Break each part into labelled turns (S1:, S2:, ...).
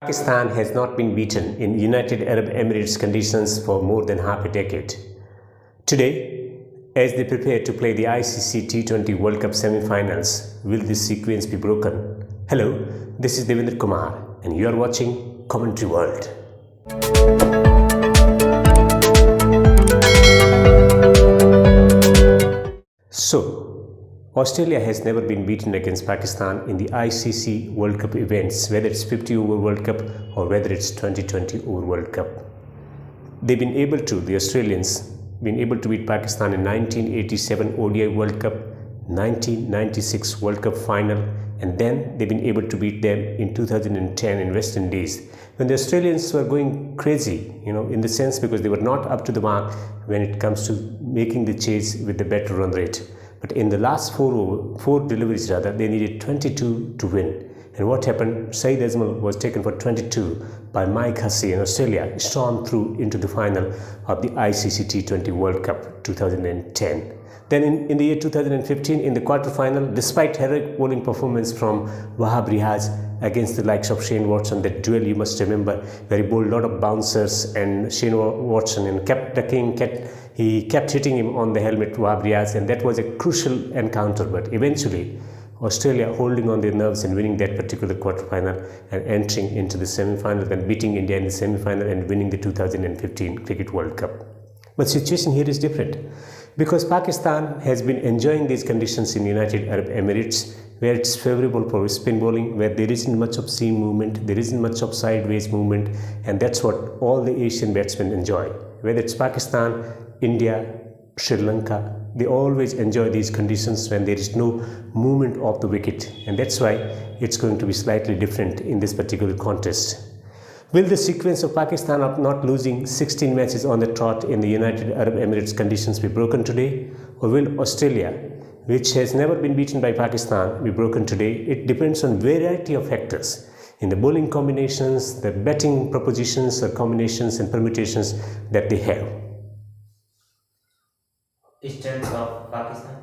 S1: Pakistan has not been beaten in United Arab Emirates conditions for more than half a decade. Today, as they prepare to play the ICC T20 World Cup semi-finals, will this sequence be broken? Hello, this is Devendra Kumar and you are watching Commentary World. So, Australia has never been beaten against Pakistan in the ICC World Cup events, whether it's 50 over World Cup or whether it's 2020 over World Cup. The Australians, been able to beat Pakistan in 1987 ODI World Cup, 1996 World Cup final, and then they've been able to beat them in 2010 in West Indies, when the Australians were going crazy, in the sense because they were not up to the mark when it comes to making the chase with the better run rate. But in the last four deliveries, they needed 22 to win. And what happened? Saeed Azmal was taken for 22 by Mike Hussey, and Australia stormed through into the final of the ICC T20 World Cup 2010. Then in the year 2015, in the quarterfinal, despite heroic bowling performance from Wahab Riaz against the likes of Shane Watson, that duel you must remember, where he bowled a lot of bouncers and Shane Watson and kept ducking, he kept hitting him on the helmet, Wahab Riaz, and that was a crucial encounter. But eventually, Australia holding on their nerves and winning that particular quarterfinal and entering into the semi-final and beating India in the semi-final and winning the 2015 Cricket World Cup. But the situation here is different, because Pakistan has been enjoying these conditions in United Arab Emirates, where it's favorable for spin bowling, where there isn't much of seam movement, there isn't much of sideways movement, and that's what all the Asian batsmen enjoy. Whether it's Pakistan, India, Sri Lanka, they always enjoy these conditions when there is no movement of the wicket, and that's why it's going to be slightly different in this particular contest. Will the sequence of Pakistan of not losing 16 matches on the trot in the United Arab Emirates conditions be broken today? Or will Australia, which has never been beaten by Pakistan, be broken today? It depends on variety of factors. In the bowling combinations, the batting propositions or combinations and permutations that they have.
S2: Strength of Pakistan?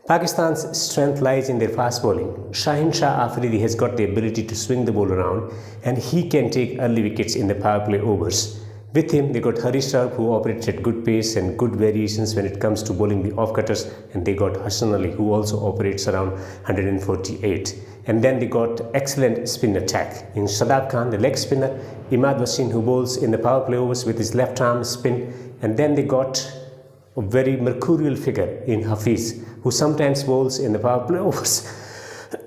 S1: Pakistan's strength lies in their fast bowling. Shaheen Shah Afridi has got the ability to swing the ball around, and he can take early wickets in the power play overs. With him, they got Harish Rauf, who operates at good pace and good variations when it comes to bowling the off-cutters, and they got Hassan Ali, who also operates around 148. And then they got excellent spin attack in Shadab Khan, the leg spinner, Imad Wasim, who bowls in the power play overs with his left arm spin, and then they got a very mercurial figure in Hafiz, who sometimes bowls in the power play overs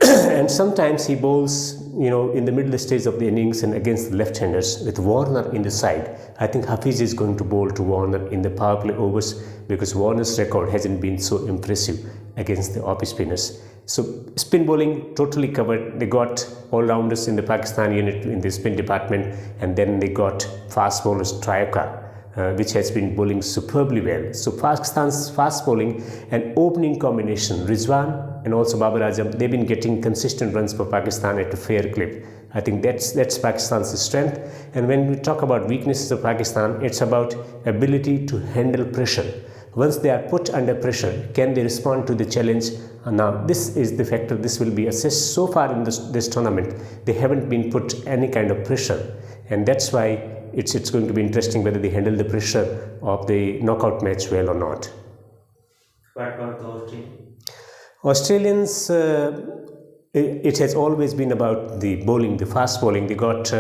S1: and sometimes he bowls in the middle stage of the innings and against the left-handers with Warner in the side. I think Hafiz is going to bowl to Warner in the power play overs, because Warner's record hasn't been so impressive against the off spinners. So spin bowling totally covered. They got all-rounders in the Pakistan unit in the spin department, and then they got fast bowlers Trayaka, which has been bowling superbly well. So Pakistan's fast bowling and opening combination, Rizwan and also Babar Azam, they've been getting consistent runs for Pakistan at a fair clip. I think that's Pakistan's strength. And when we talk about weaknesses of Pakistan, it's about ability to handle pressure. Once they are put under pressure, can they respond to the challenge? Now, this is the factor. This will be assessed. So far in this tournament, they haven't been put any kind of pressure, and that's why it's going to be interesting whether they handle the pressure of the knockout match well or not.
S2: What about the Australians?
S1: Australians, it has always been about the bowling, the fast bowling. They got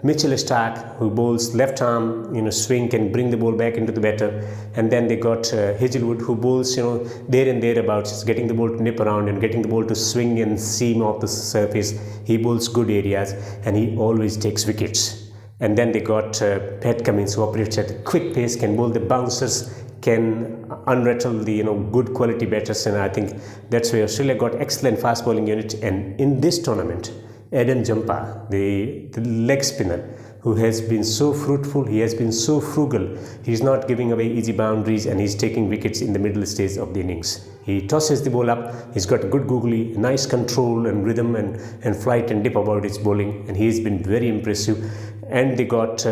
S1: Mitchell Starc, who bowls left arm, swing, can bring the ball back into the batter. And then they got Hazelwood, who bowls, there and thereabouts, getting the ball to nip around and getting the ball to swing and seam off the surface. He bowls good areas and he always takes wickets. And then they got Pat Cummins, who operates at a quick pace, can bowl the bouncers, can unrattle the good quality batters, and I think that's why Australia got excellent fast bowling unit. And in this tournament, Adam Jampa, the leg spinner, who has been so fruitful, he has been so frugal, he's not giving away easy boundaries and he's taking wickets in the middle stage of the innings. He tosses the ball up, he's got good googly, nice control and rhythm and flight and dip about his bowling, and he's been very impressive. And they got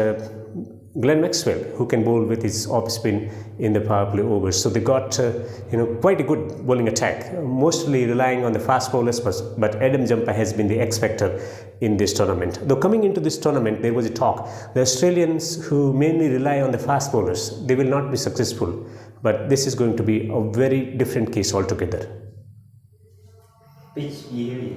S1: Glenn Maxwell, who can bowl with his off spin in the power play overs. So they got quite a good bowling attack, mostly relying on the fast bowlers, but Adam Jampa has been the X factor in this tournament. Though coming into this tournament, there was a talk, the Australians who mainly rely on the fast bowlers, they will not be successful. But this is going to be a very different case altogether.
S2: Pitch behavior.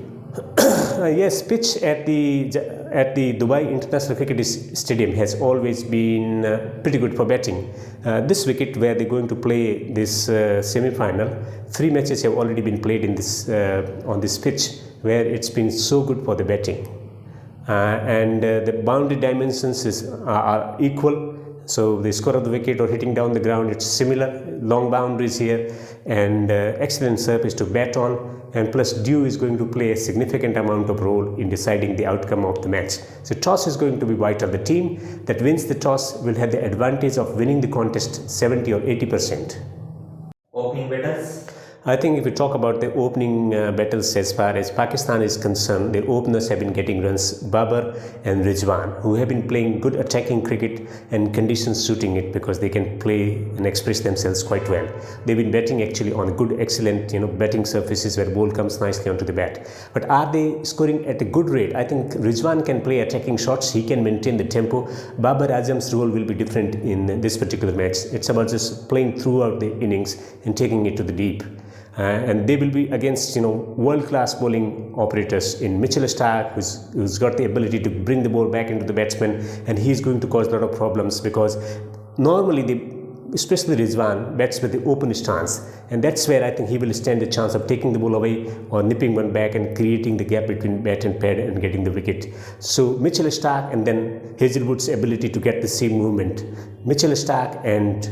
S1: Yes, pitch at the Dubai International Cricket Stadium has always been pretty good for batting. This wicket where they're going to play this semi-final, 3 matches have already been played in this on this pitch where it's been so good for the batting. And the boundary dimensions are equal. So the score of the wicket or hitting down the ground, it's similar, long boundaries here, and excellent surface to bat on, and plus dew is going to play a significant amount of role in deciding the outcome of the match. So toss is going to be vital. The team that wins the toss will have the advantage of winning the contest 70 or 80%.
S2: Opening batters.
S1: I think if we talk about the opening battles as far as Pakistan is concerned, their openers have been getting runs, Babar and Rizwan, who have been playing good attacking cricket and conditions suiting it because they can play and express themselves quite well. They've been batting actually on good, excellent, batting surfaces where ball comes nicely onto the bat. But are they scoring at a good rate? I think Rizwan can play attacking shots. He can maintain the tempo. Babar Azam's role will be different in this particular match. It's about just playing throughout the innings and taking it to the deep. And they will be against world-class bowling operators in Mitchell Starc, who's got the ability to bring the ball back into the batsman, and he's going to cause a lot of problems because normally especially Rizwan bats with the open stance, and that's where I think he will stand a chance of taking the ball away or nipping one back and creating the gap between bat and pad and getting the wicket. So Mitchell Starc and then Hazelwood's ability to get the same movement. Mitchell Starc and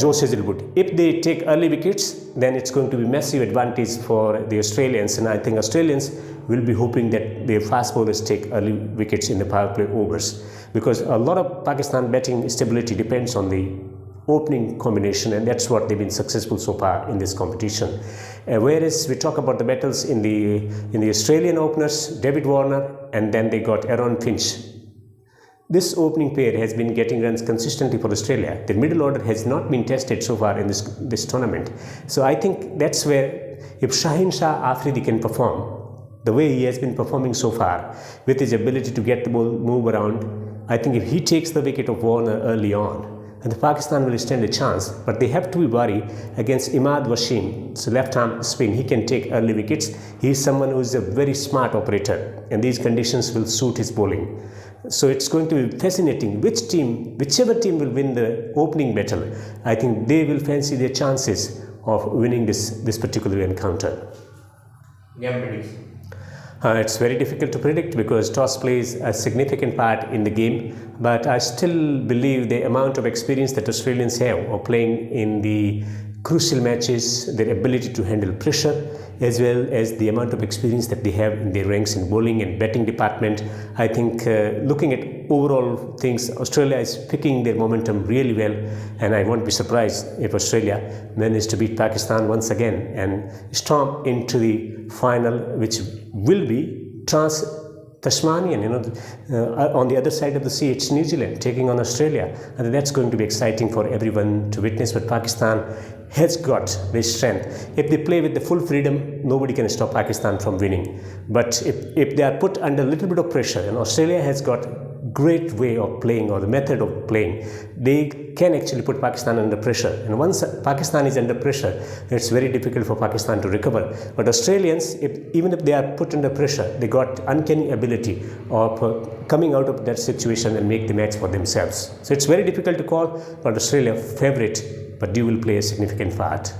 S1: Josh Hazelwood, if they take early wickets, then it's going to be massive advantage for the Australians, and I think Australians will be hoping that their fast bowlers take early wickets in the power play overs, because a lot of Pakistan batting stability depends on the opening combination, and that's what they've been successful so far in this competition. Whereas we talk about the battles in the Australian openers, David Warner, and then they got Aaron Finch. This opening pair has been getting runs consistently for Australia. The middle order has not been tested so far in this tournament. So I think that's where if Shaheen Shah Afridi can perform the way he has been performing so far with his ability to get the ball move around, I think if he takes the wicket of Warner early on, and the Pakistan will stand a chance, but they have to be worried against Imad Wasim. So left arm spin, he can take early wickets. He is someone who is a very smart operator, and these conditions will suit his bowling. So it's going to be fascinating whichever team will win the opening battle. I think they will fancy their chances of winning this particular encounter.
S2: Game prediction.
S1: It's very difficult to predict because toss plays a significant part in the game, but I still believe the amount of experience that Australians have of playing in the crucial matches, their ability to handle pressure, as well as the amount of experience that they have in their ranks in bowling and batting department. I think looking at overall things, Australia is picking their momentum really well, and I won't be surprised if Australia manages to beat Pakistan once again and storm into the final, which will be Tasmanian, on the other side of the sea, it's New Zealand taking on Australia, and that's going to be exciting for everyone to witness. But Pakistan has got the strength. If they play with the full freedom, nobody can stop Pakistan from winning. But if they are put under a little bit of pressure, and Australia has got great way of playing, or the method of playing, they can actually put Pakistan under pressure, and once Pakistan is under pressure, it's very difficult for Pakistan to recover. But Australians, even if they are put under pressure, they got uncanny ability of coming out of that situation and make the match for themselves. So it's very difficult to call, but Australia favorite, but they will play a significant part.